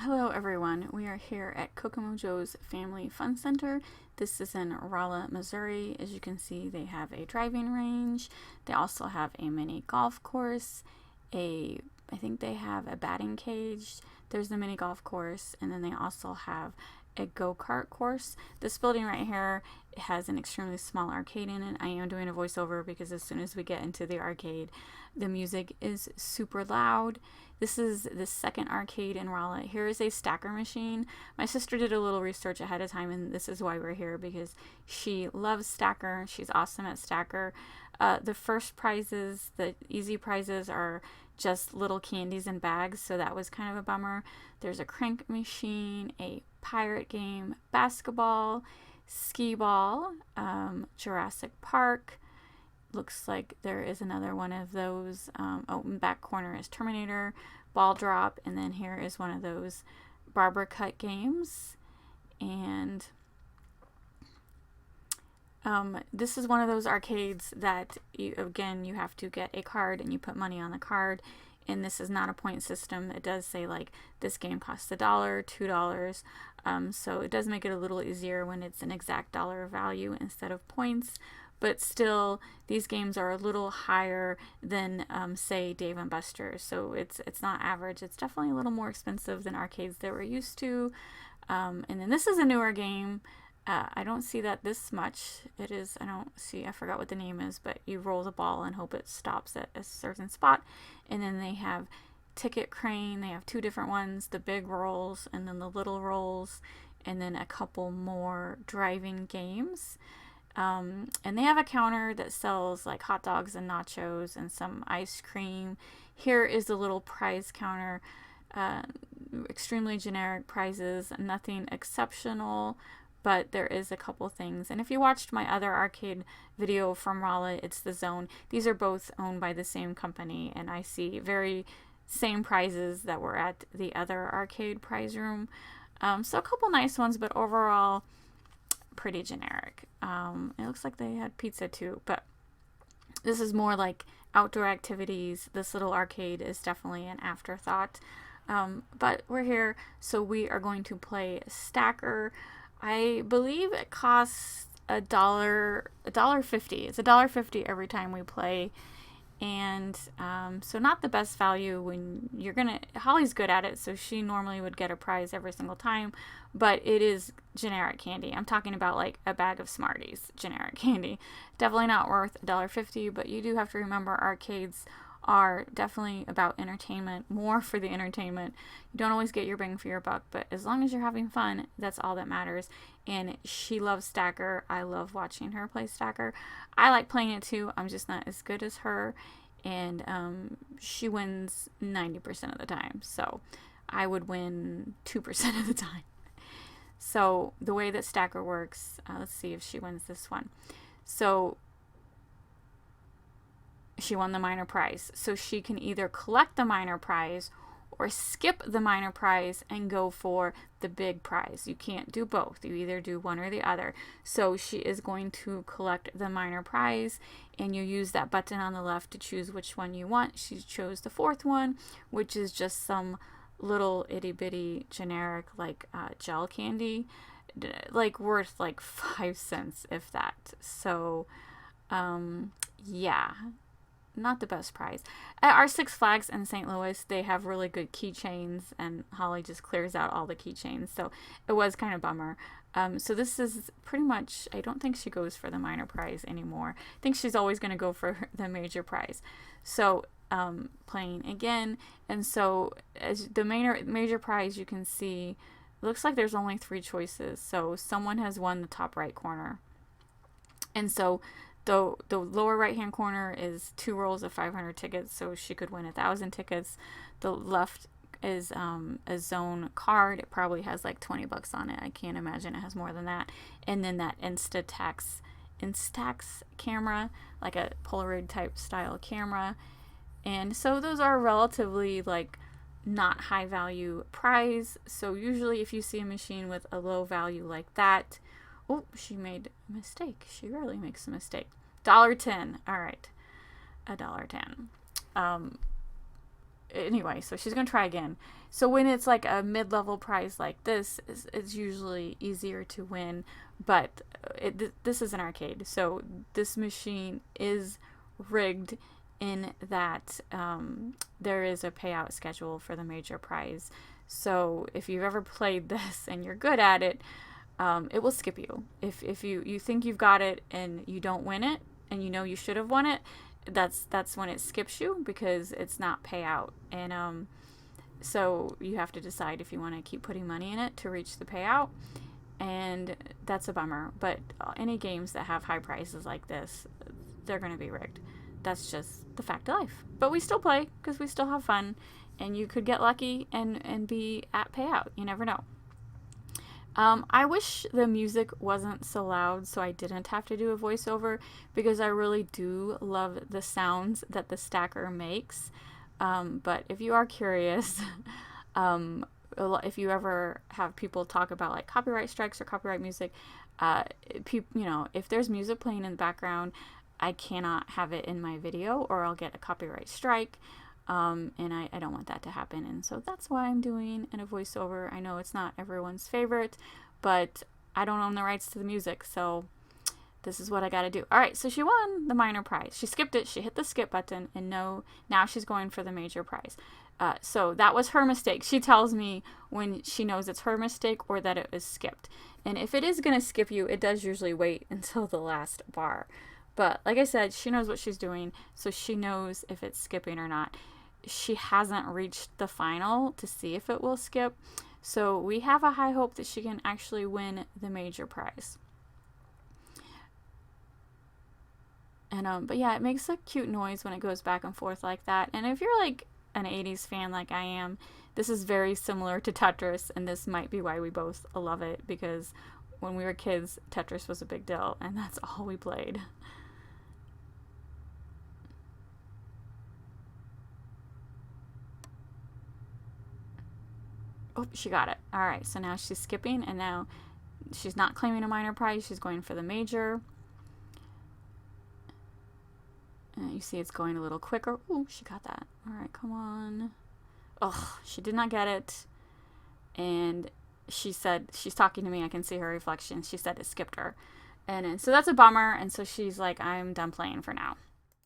Hello everyone, we are here at Kokomo Joe's Family Fun Center. This is in Rolla, Missouri. As you can see, they have a driving range. They also have a mini golf course. I think they have a batting cage. There's the mini golf course, and then they also have a go-kart course. This building right here has an extremely small arcade in it. I am doing a voiceover because as soon as we get into the arcade, the music is super loud. This is the second arcade in Rolla. Here is a stacker machine. My sister did a little research ahead of time, and this is why we're here, because she loves stacker. She's awesome at stacker. The first prizes, the easy prizes, are just little candies and bags, so that was kind of a bummer. There's a crank machine, a pirate game, basketball, skee ball, Jurassic Park. Looks like there is another one of those. In back corner is Terminator, ball drop, and then here is one of those barber cut games. And this is one of those arcades that you have to get a card and you put money on the card. And this is not a point system. It does say like this game costs $1, $2. So it does make it a little easier when it's an exact dollar value instead of points. But still, these games are a little higher than, say, Dave & Buster's. So it's not average. It's definitely a little more expensive than arcades that we're used to. And then this is a newer game. I don't see that this much. I forgot what the name is, but you roll the ball and hope it stops at a certain spot. And then they have Ticket Crane. They have two different ones, the big rolls and then the little rolls, and then a couple more driving games. And they have a counter that sells like hot dogs and nachos and some ice cream. Here is the little prize counter. Extremely generic prizes, nothing exceptional, but there is a couple things. And if you watched my other arcade video from Rolla, it's the Zone. These are both owned by the same company, and I see very same prizes that were at the other arcade prize room. So a couple nice ones, but overall pretty generic. It looks like they had pizza too, but this is more like outdoor activities. This little arcade is definitely an afterthought. But we're here, so we are going to play Stacker. I believe it costs $1.50. It's $1.50 every time we play. And so not the best value when Holly's good at it, so she normally would get a prize every single time, but it is generic candy. I'm talking about like a bag of Smarties, generic candy. Definitely not worth $1.50, but you do have to remember arcades are definitely about entertainment, more for the entertainment. You don't always get your bang for your buck, but as long as you're having fun, that's all that matters. And she loves Stacker. I love watching her play Stacker. I like playing it too. I'm just not as good as her, and she wins 90% of the time, so I would win 2% of the time. So the way that Stacker works, let's see if she wins this one. So she won the minor prize. So she can either collect the minor prize or skip the minor prize and go for the big prize. You can't do both. You either do one or the other. So she is going to collect the minor prize, and you use that button on the left to choose which one you want. She chose the fourth one, which is just some little itty bitty generic like gel candy, like worth like 5 cents if that. So yeah, not the best prize. At our Six Flags in St. Louis, they have really good keychains, and Holly just clears out all the keychains, so it was kind of bummer. So this is pretty much, I don't think she goes for the minor prize anymore. I think she's always going to go for the major prize. So playing again, and so as the major prize, you can see, it looks like there's only 3 choices. So someone has won the top right corner, and so the lower right hand corner is 2 rolls of 500 tickets, so she could win 1,000 tickets. The left is a Zone card. It probably has like $20 on it. I can't imagine it has more than that. And then that Instax camera, like a Polaroid type style camera. And so those are relatively like not high value prize. So usually if you see a machine with a low value like that, oh, she made a mistake. She rarely makes a mistake. $1.10. All right. $1.10. anyway, so she's going to try again. So when it's like a mid-level prize like this, it's usually easier to win. But this is an arcade, so this machine is rigged in that there is a payout schedule for the major prize. So if you've ever played this and you're good at it, it will skip you. If you think you've got it and you don't win it, and you know you should have won it, that's when it skips you because it's not payout. And so you have to decide if you want to keep putting money in it to reach the payout, and that's a bummer. But any games that have high prices like this, they're going to be rigged. That's just the fact of life. But we still play because we still have fun, and you could get lucky and be at payout. You never know. I wish the music wasn't so loud so I didn't have to do a voiceover, because I really do love the sounds that the stacker makes. But if you are curious, if you ever have people talk about like copyright strikes or copyright music, if there's music playing in the background, I cannot have it in my video or I'll get a copyright strike. And I don't want that to happen. And so that's why I'm doing a voiceover. I know it's not everyone's favorite, but I don't own the rights to the music. So this is what I got to do. All right. So she won the minor prize. She skipped it. She hit the skip button, and now she's going for the major prize. So that was her mistake. She tells me when she knows it's her mistake or that it was skipped. And if it is going to skip you, it does usually wait until the last bar. But like I said, she knows what she's doing, so she knows if it's skipping or not. She hasn't reached the final to see if it will skip, so we have a high hope that she can actually win the major prize. And but yeah, it makes a cute noise when it goes back and forth like that. And if you're like an 80s fan like I am, this is very similar to Tetris, and this might be why we both love it, because when we were kids, Tetris was a big deal, and that's all we played. Oh, she got it. All right, so now she's skipping, and now she's not claiming a minor prize. She's going for the major. And you see it's going a little quicker. Oh, she got that. All right, come on. Oh, she did not get it. And she said, she's talking to me. I can see her reflection. She said it skipped her. And so that's a bummer. And so she's like, I'm done playing for now.